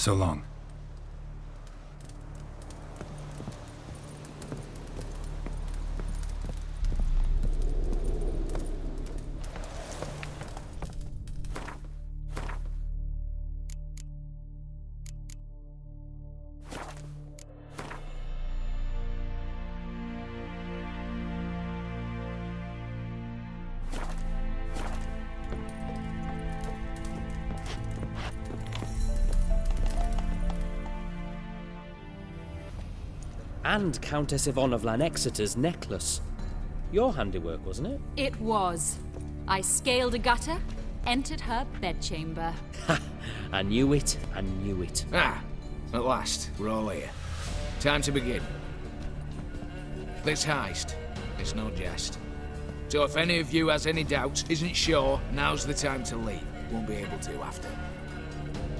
So long. And Countess Yvonne of Lanexeter's necklace. Your handiwork, wasn't it? It was. I scaled a gutter, entered her bedchamber. Ha! I knew it. I knew it. Ah, at last, we're all here. Time to begin. This heist, it's no jest. So if any of you has any doubts, isn't sure, now's the time to leave. Won't be able to after.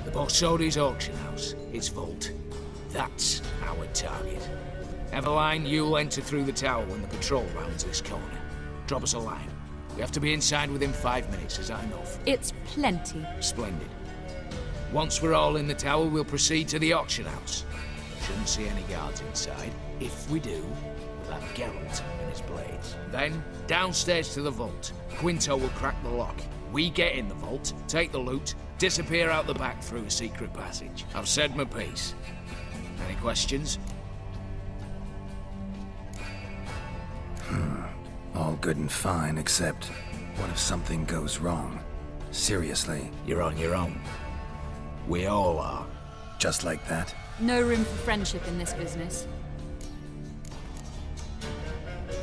The Borsodi's auction house, its vault. That's our target. Eveline, you'll enter through the tower when the patrol rounds this corner. Drop us a line. We have to be inside within 5 minutes, is that enough? It's plenty. Splendid. Once we're all in the tower, we'll proceed to the auction house. Shouldn't see any guards inside. If we do, we'll have Geralt and his blades. Then, downstairs to the vault. Quinto will crack the lock. We get in the vault, take the loot, disappear out the back through a secret passage. I've said my piece. Any questions? All good and fine, except what if something goes wrong? Seriously. You're on your own. We all are. Just like that? No room for friendship in this business.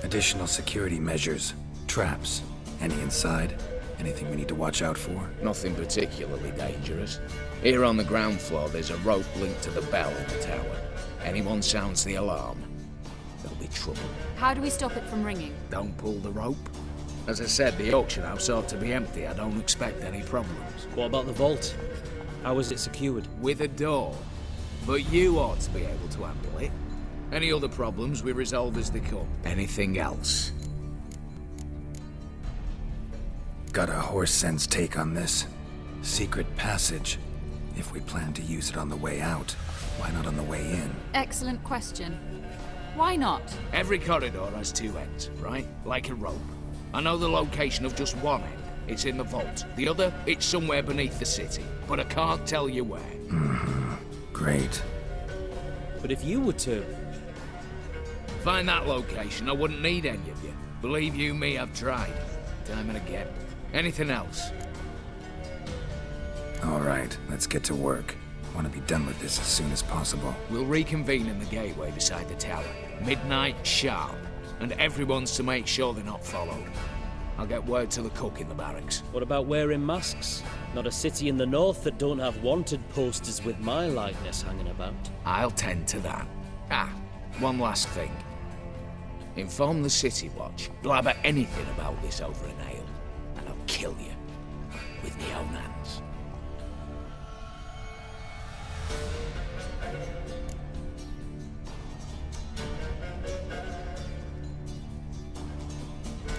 Additional security measures. Traps. Any inside? Anything we need to watch out for? Nothing particularly dangerous. Here on the ground floor, there's a rope linked to the bell in the tower. Anyone sounds the alarm, there'll be trouble. How do we stop it from ringing? Don't pull the rope. As I said, the auction house ought to be empty. I don't expect any problems. What about the vault? How is it secured? With a door. But you ought to be able to handle it. Any other problems we resolve as they come. Anything else? Got a horse sense take on this. Secret passage. If we plan to use it on the way out, why not on the way in? Excellent question. Why not? Every corridor has two ends, right? Like a rope. I know the location of just one end. It's in the vault. The other, it's somewhere beneath the city. But I can't tell you where. Mm-hmm. Great. But if you were to... find that location, I wouldn't need any of you. Believe you me, I've tried. Time and again. Anything else? All right, let's get to work. Want to be done with this as soon as possible. We'll reconvene in the gateway beside the tower. Midnight sharp. And everyone's to make sure they're not followed. I'll get word to the cook in the barracks. What about wearing masks? Not a city in the north that don't have wanted posters with my likeness hanging about. I'll tend to that. Ah, one last thing. Inform the City Watch. Blabber anything about this over an ale, and I'll kill you. With my own hands.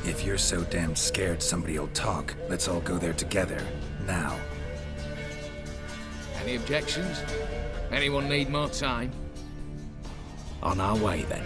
If you're so damn scared somebody'll talk, let's all go there together. Now. Any objections? Anyone need more time? On our way, then.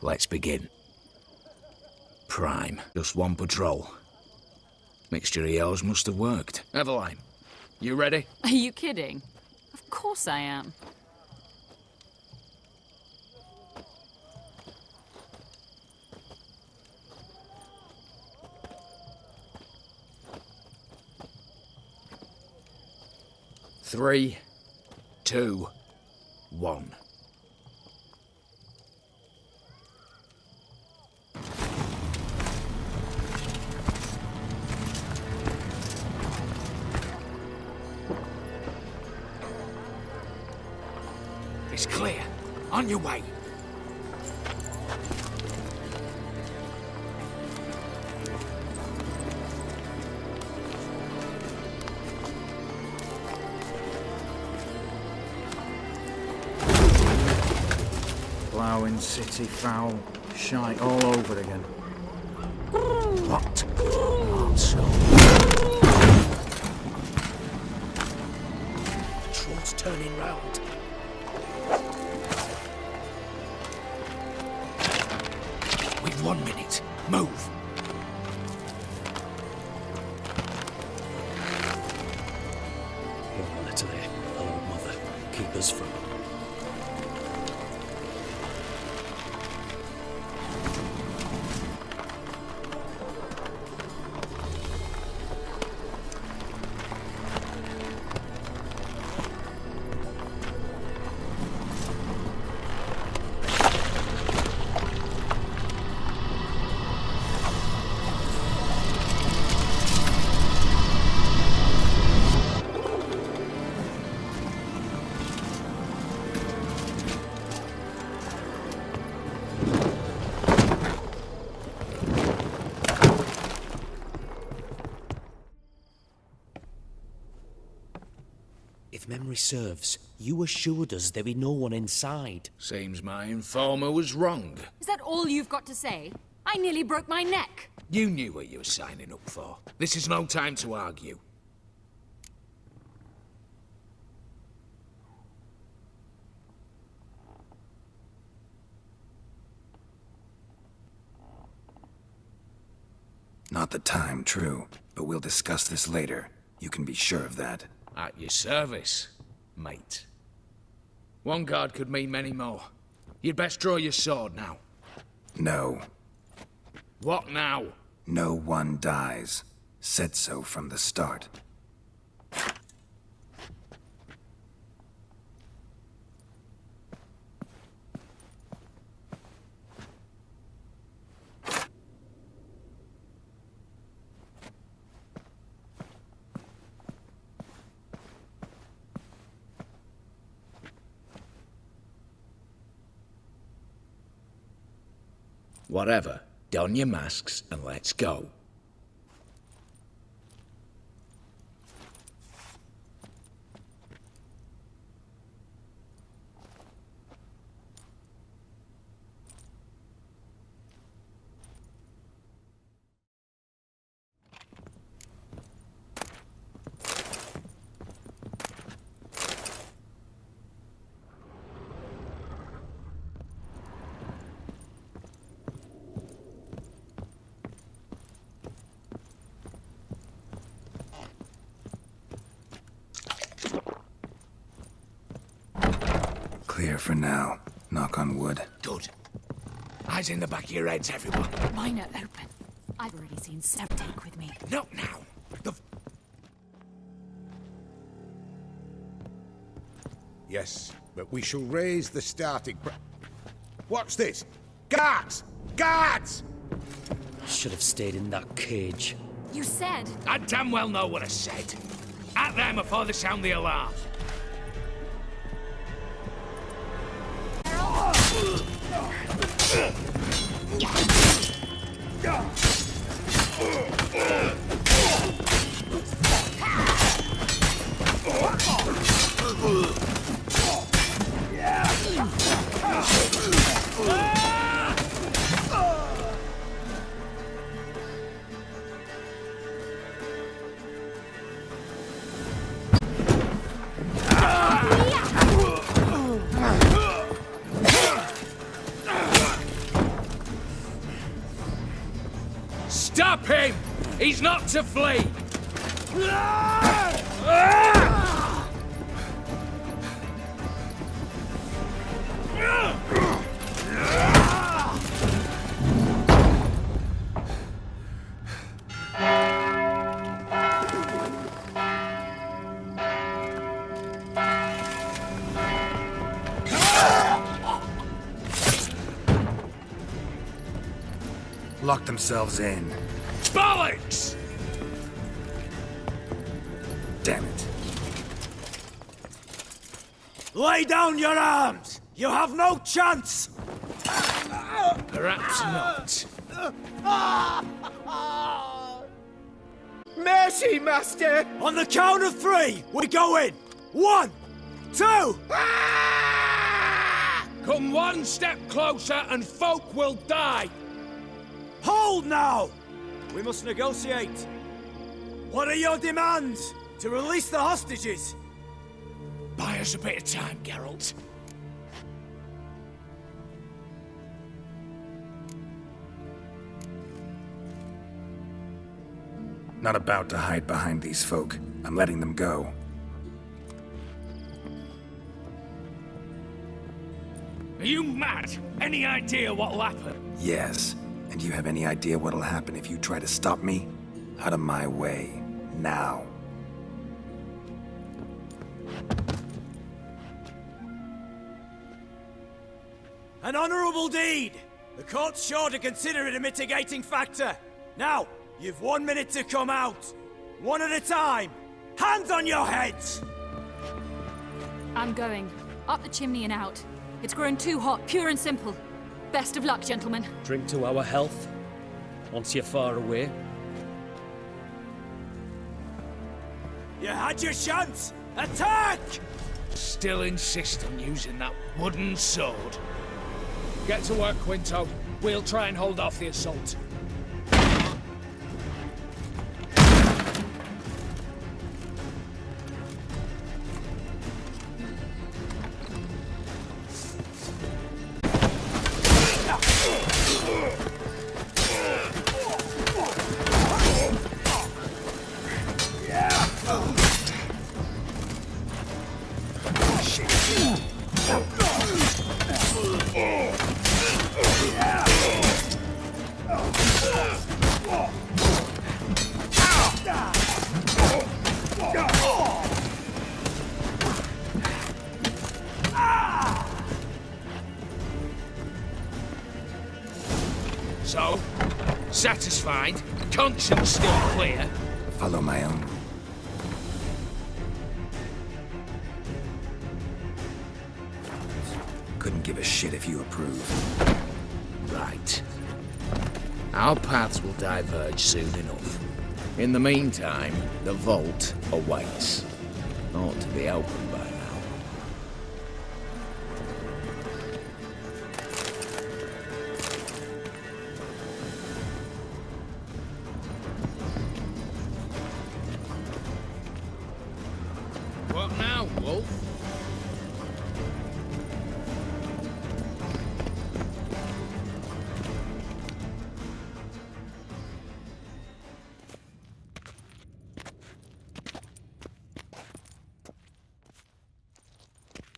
Let's begin. Prime. Just one patrol. Mixture of yours must have worked. Eveline, you ready? Are you kidding? Of course I am. Three, two, one. It's clear. On your way. Ploughing city foul. Shite all over again. What? Also. Troll's turning round. We've 1 minute. Move. One letter there. Hello, Mother. Keep us from. If memory serves, you assured us there be no one inside. Seems my informer was wrong. Is that all you've got to say? I nearly broke my neck. You knew what you were signing up for. This is no time to argue. Not the time, true. But we'll discuss this later. You can be sure of that. At your service, mate. One guard could mean many more. You'd best draw your sword now. No. What now? No one dies. Said so from the start. Whatever. Don your masks and let's go. Clear for now. Knock on wood. Good. Eyes in the back of your heads, everyone. Mine are open. I've already seen several take with me. Not now. Yes, but we shall raise the starting What's this? Guards! Guards! Should have stayed in that cage. You said... I damn well know what I said. At them before they sound the alarm. Stop him! He's not to flee! Lock themselves in. Bollocks! Damn it. Lay down your arms! You have no chance! Perhaps not. Mercy, Master! On the count of 3, we go in! 1, 2! Come one step closer and folk will die! Hold now! We must negotiate. What are your demands? To release the hostages? Buy us a bit of time, Geralt. Not about to hide behind these folk. I'm letting them go. Are you mad? Any idea what'll happen? Yes. And you have any idea what'll happen if you try to stop me? Out of my way. Now. An honorable deed! The court's sure to consider it a mitigating factor. Now, you've 1 minute to come out. One at a time. Hands on your heads! I'm going. Up the chimney and out. It's grown too hot, pure and simple. Best of luck, gentlemen. Drink to our health. Once you're far away. You had your chance! Attack! Still insist on using that wooden sword. Get to work, Quinto. We'll try and hold off the assault. So, satisfied? Conscience still clear? Follow my own. Couldn't give a shit if you approve. Right. Our paths will diverge soon enough. In the meantime, the vault awaits. Ought to be open by now. What now, Wolf?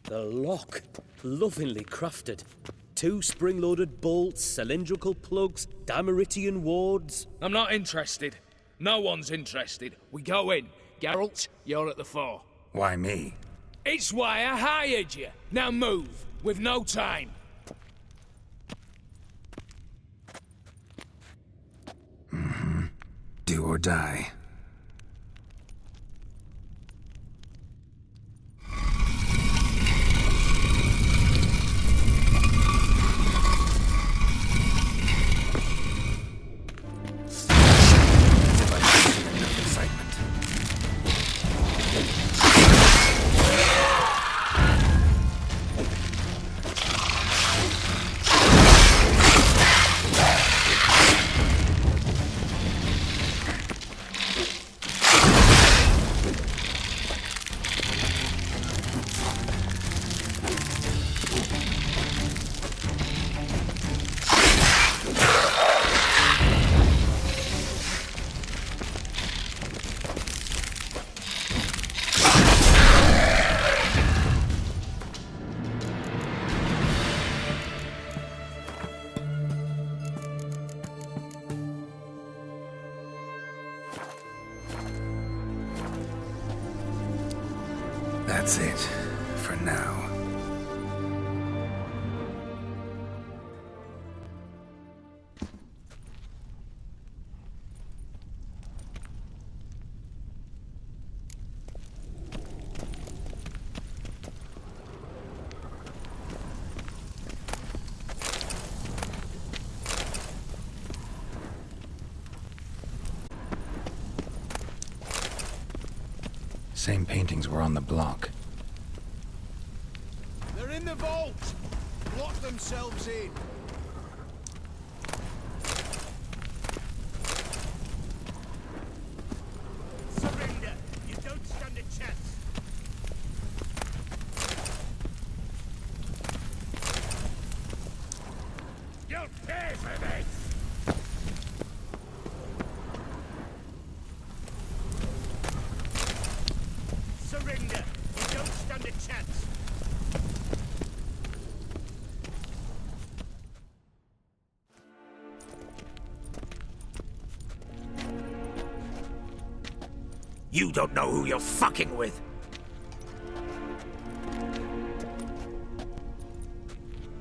The lock. Lovingly crafted. 2 spring-loaded bolts, cylindrical plugs, Dameritian wards. I'm not interested. No one's interested. We go in. Geralt, you're at the fore. Why me? It's why I hired you. Now move. We've no time. Do or die. That's it, for now. Same paintings were on the block. They're in the vault! Lock themselves in. Surrender! You don't stand a chance! You'll pay for this! Surrender! You don't stand a chance! You don't know who you're fucking with!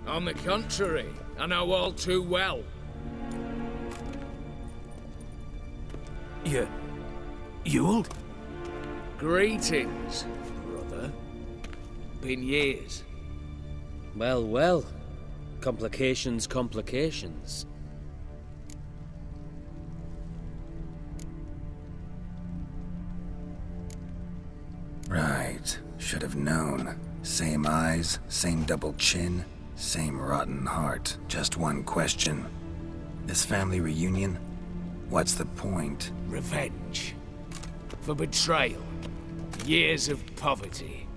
On the contrary, I know all too well. Ewald? Greetings, brother. Been years. Well, well. Complications, complications. Right. Should have known. Same eyes, same double chin, same rotten heart. Just one question. This family reunion? What's the point? Revenge. For betrayal. Years of poverty.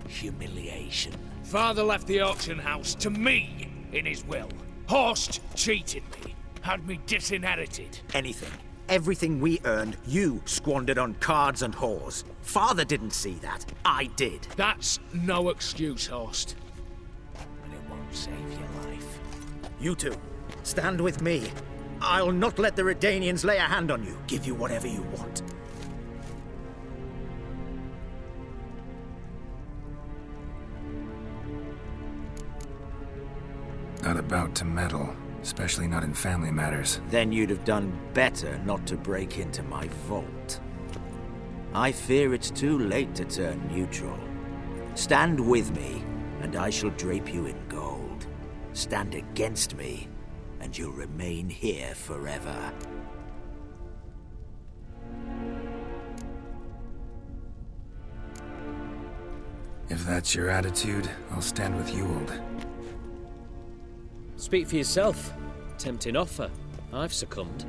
Humiliation. Father left the auction house to me in his will. Horst cheated me. Had me disinherited. Anything. Everything we earned, you squandered on cards and whores. Father didn't see that. I did. That's no excuse, Horst. But it won't save your life. You two, stand with me. I'll not let the Redanians lay a hand on you. Give you whatever you want. Not about to meddle. Especially not in family matters. Then you'd have done better not to break into my vault. I fear it's too late to turn neutral. Stand with me, and I shall drape you in gold. Stand against me, and you'll remain here forever. If that's your attitude, I'll stand with Ewald. Speak for yourself. Tempting offer. I've succumbed.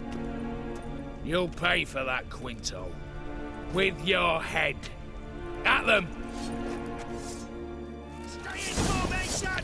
You'll pay for that, Quinto. With your head. At them! Stay in formation!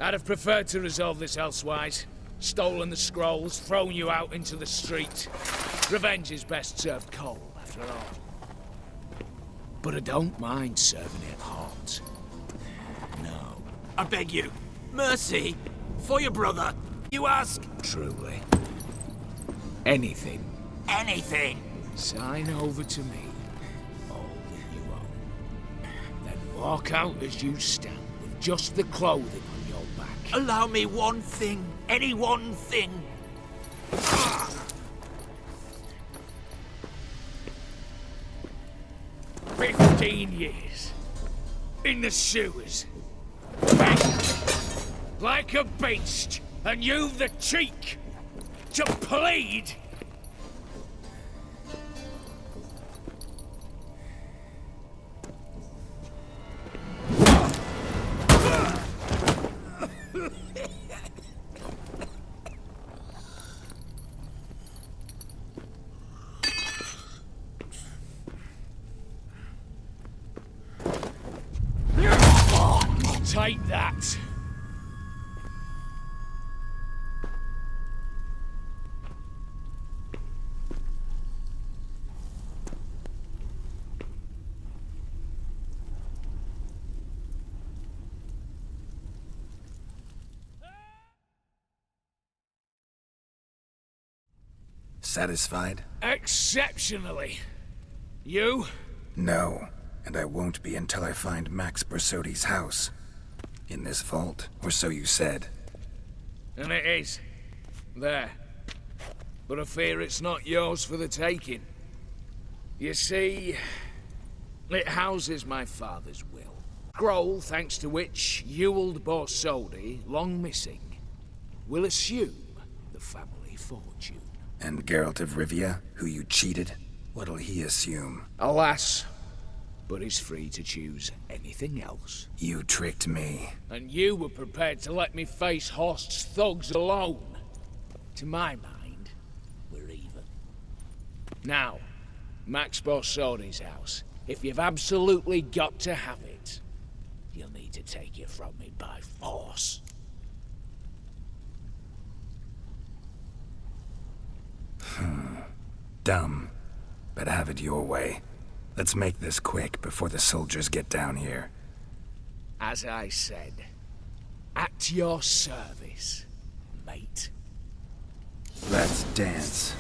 I'd have preferred to resolve this elsewise. Stolen the scrolls, thrown you out into the street. Revenge is best served cold, after all. But I don't mind serving it hot. No. I beg you. Mercy. For your brother. You ask. Truly. Anything. Anything. Sign over to me. Or Walk out as you stand, with just the clothing on your back. Allow me one thing. Any one thing. 15 years. In the sewers. Begging. Like a beast. And you've the cheek to plead. Take that. Satisfied? Exceptionally. You? No, and I won't be until I find Max Bersodi's house. In this vault, or so you said. And it is. There. But I fear it's not yours for the taking. You see, it houses my father's will. Scroll, thanks to which Ewald Borsodi, long missing, will assume the family fortune. And Geralt of Rivia, who you cheated, what'll he assume? Alas, but he's free to choose anything else. You tricked me. And you were prepared to let me face Horst's thugs alone. To my mind, we're even. Now, Max Borsodi's house. If you've absolutely got to have it, you'll need to take it from me by force. Dumb, but have it your way. Let's make this quick before the soldiers get down here. As I said, at your service, mate. Let's dance.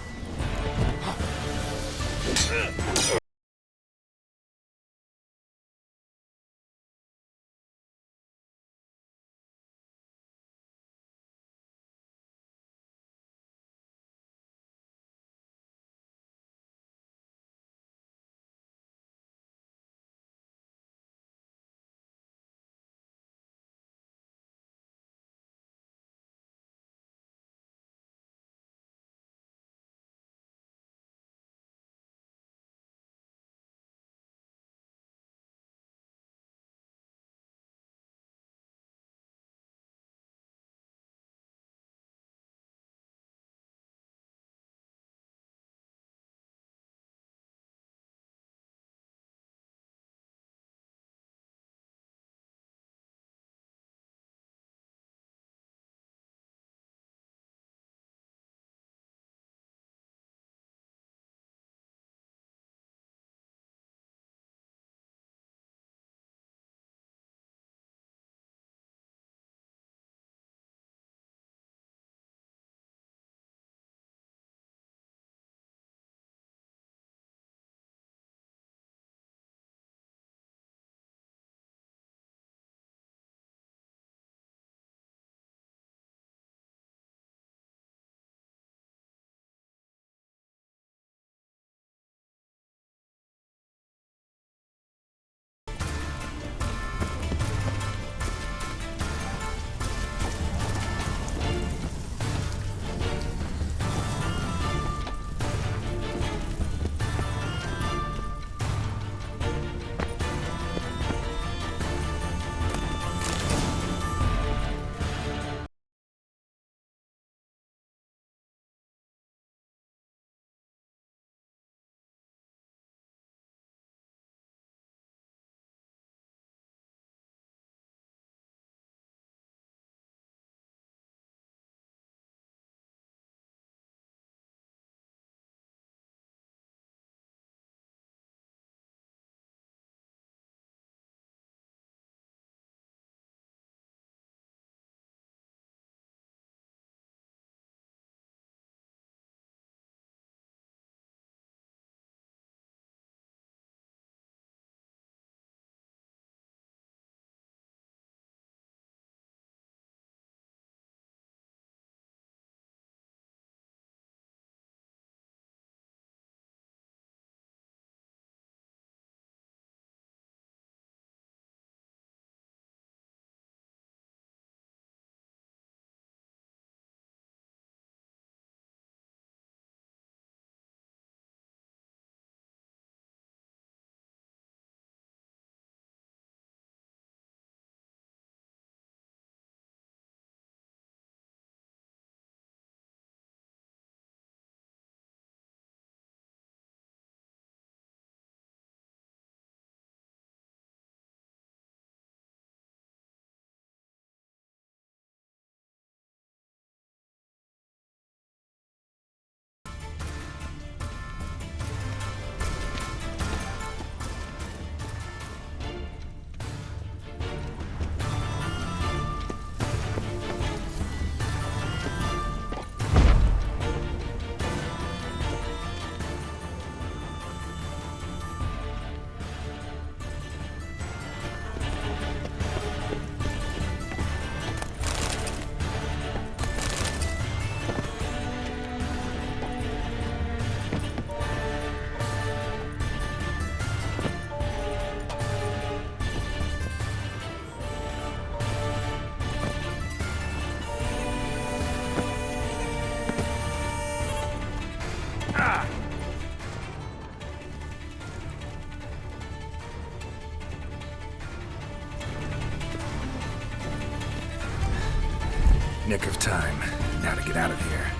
Nick of time. Now to get out of here.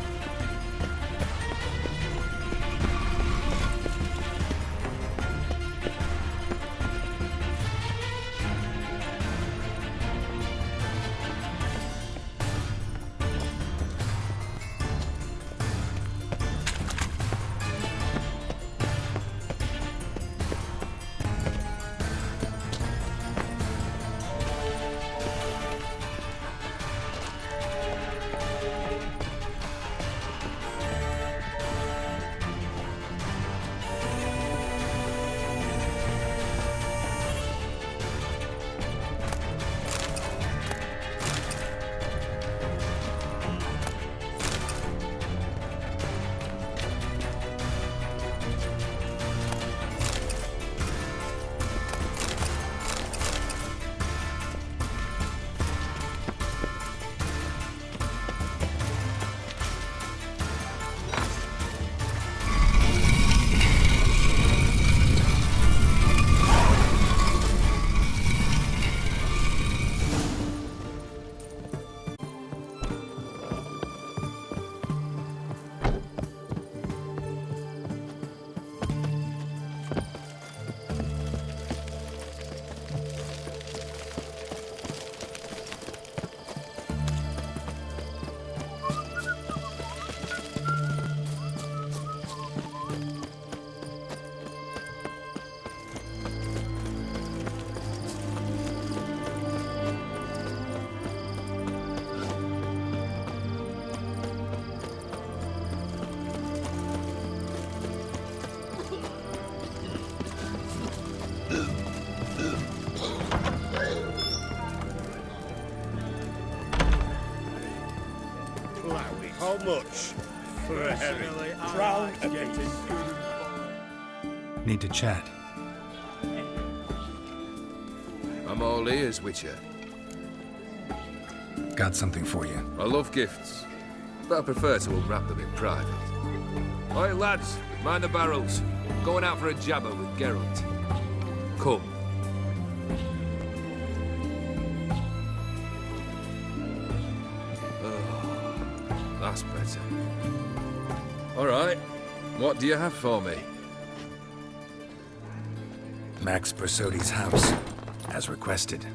How much for a herring? Crown a piece. Need to chat. I'm all ears, Witcher. Got something for you. I love gifts, but I prefer to unwrap them in private. Oi, lads, mind the barrels. Going out for a jabber with Geralt. Come. That's better. All right. What do you have for me? Max Bersodi's house, as requested.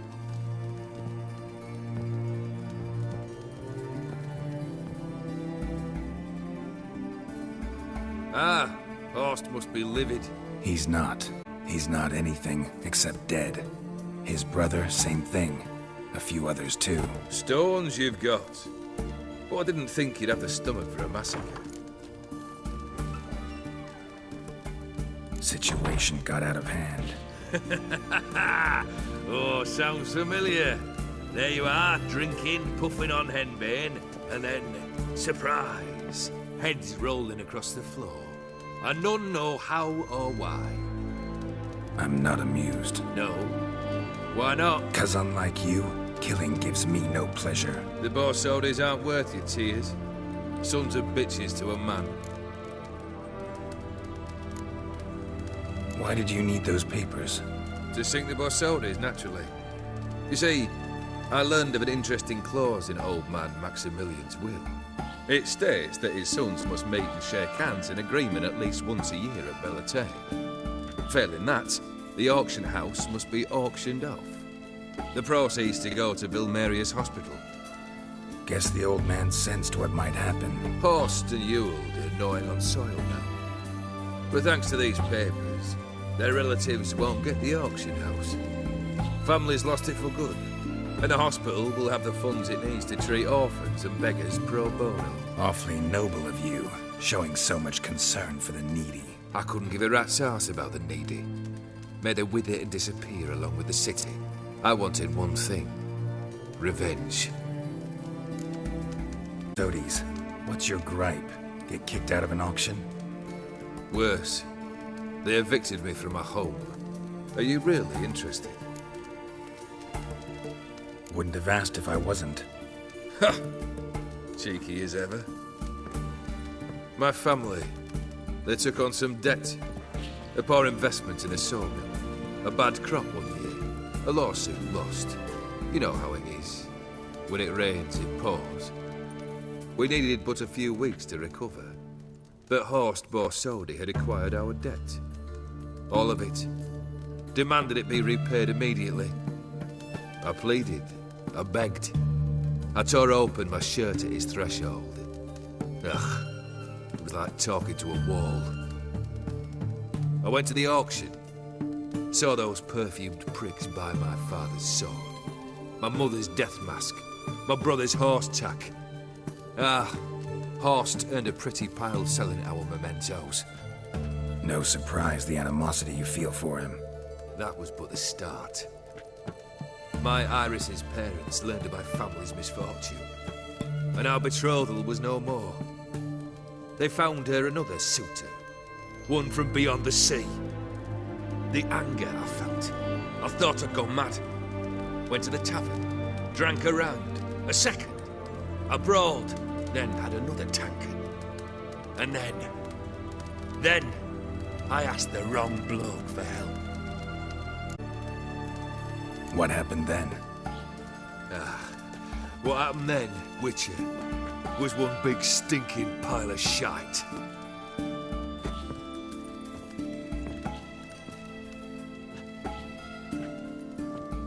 Ah, Horst must be livid. He's not. He's not anything except dead. His brother, same thing. A few others too. Stones you've got. But I didn't think you'd have the stomach for a massacre. Situation got out of hand. Oh, sounds familiar. There you are, drinking, puffing on henbane, and then, surprise, heads rolling across the floor. And none know how or why. I'm not amused. No? Why not? 'Cause unlike you, killing gives me no pleasure. The Bersodis aren't worth your tears. Sons of bitches to a man. Why did you need those papers? To sink the Bersodis, naturally. You see, I learned of an interesting clause in old man Maximilian's will. It states that his sons must meet and shake hands in agreement at least once a year at Bellatane. Failing that, the auction house must be auctioned off. The proceeds to go to Vilmeria's hospital. Guess the old man sensed what might happen. Horst and Ewald are gnawing on soil now. But thanks to these papers, their relatives won't get the auction house. Families lost it for good, and the hospital will have the funds it needs to treat orphans and beggars pro bono. Awfully noble of you, showing so much concern for the needy. I couldn't give a rat's ass about the needy. Made her wither and disappear along with the city. I wanted one thing. Revenge. Bersodis, what's your gripe? Get kicked out of an auction? Worse. They evicted me from my home. Are you really interested? Wouldn't have asked if I wasn't. Ha! Cheeky as ever. My family, they took on some debt. A poor investment in a sawmill. A bad crop one year. A lawsuit lost. You know how it is. When it rains, it pours. We needed but a few weeks to recover. But Horst Borsodi had acquired our debt. All of it. Demanded it be repaid immediately. I pleaded. I begged. I tore open my shirt at his threshold. Ugh. It was like talking to a wall. I went to the auction. Saw those perfumed pricks buy my father's sword. My mother's death mask. My brother's horse tack. Horst earned a pretty pile selling our mementos. No surprise the animosity you feel for him. That was but the start. My Iris's parents learned of my family's misfortune, and our betrothal was no more. They found her another suitor, one from beyond the sea. The anger I felt, I thought I'd gone mad. Went to the tavern, drank a round, a second, I brawled, then had another tankard. And then, I asked the wrong bloke for help. What happened then? What happened then, Witcher, was one big stinking pile of shite.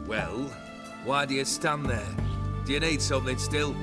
Well, why do you stand there? Do you need something still?